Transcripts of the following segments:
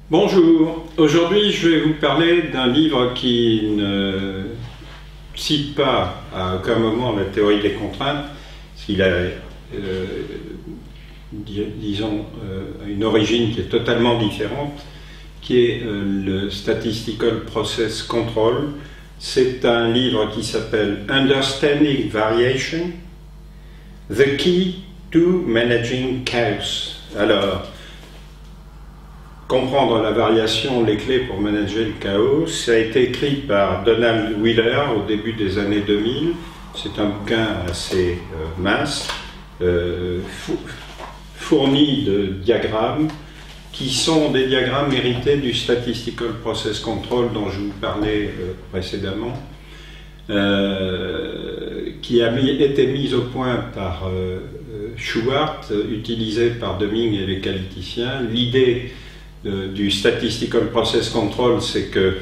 Bonjour, aujourd'hui je vais vous parler d'un livre qui ne cite pas à aucun moment la théorie des contraintes, parce qu'il a, disons, une origine qui est totalement différente, qui est le Statistical Process Control. C'est un livre qui s'appelle Understanding Variation, The Key to Managing Chaos. Alors, comprendre la variation, les clés pour manager le chaos, ça a été écrit par Donald Wheeler au début des années 2000. C'est un bouquin assez mince, fourni de diagrammes, qui sont des diagrammes hérités du Statistical Process Control dont je vous parlais précédemment, qui a été mis au point par Shewhart, utilisé par Deming et les qualiticiens. L'idée du Statistical Process Control, c'est que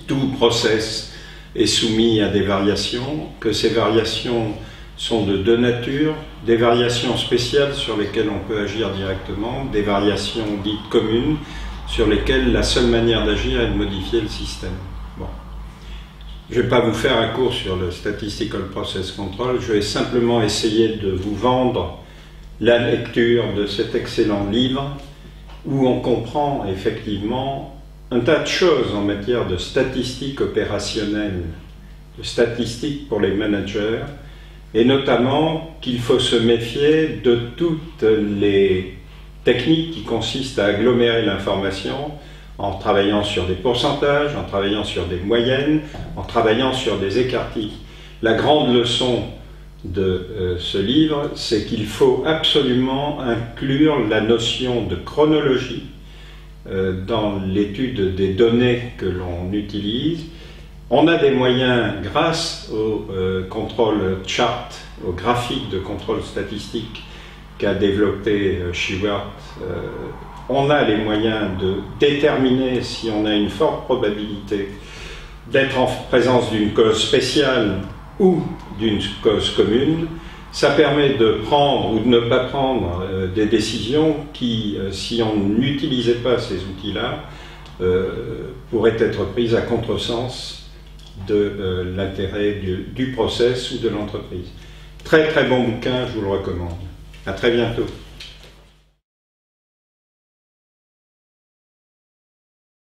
tout process est soumis à des variations, que ces variations sont de deux natures, des variations spéciales sur lesquelles on peut agir directement, des variations dites communes sur lesquelles la seule manière d'agir est de modifier le système. Bon. Je ne vais pas vous faire un cours sur le Statistical Process Control, je vais simplement essayer de vous vendre la lecture de cet excellent livre où on comprend effectivement un tas de choses en matière de statistiques opérationnelles, de statistiques pour les managers, et notamment qu'il faut se méfier de toutes les techniques qui consistent à agglomérer l'information en travaillant sur des pourcentages, en travaillant sur des moyennes, en travaillant sur des écarts-types. La grande leçon de ce livre, c'est qu'il faut absolument inclure la notion de chronologie dans l'étude des données que l'on utilise. On a des moyens, grâce au contrôle chart, au graphique de contrôle statistique qu'a développé Shewhart, on a les moyens de déterminer si on a une forte probabilité d'être en présence d'une cause spéciale ou d'une cause commune. Ça permet de prendre ou de ne pas prendre des décisions qui, si on n'utilisait pas ces outils-là, pourraient être prises à contresens de l'intérêt du process ou de l'entreprise. Très très bon bouquin, je vous le recommande. À très bientôt.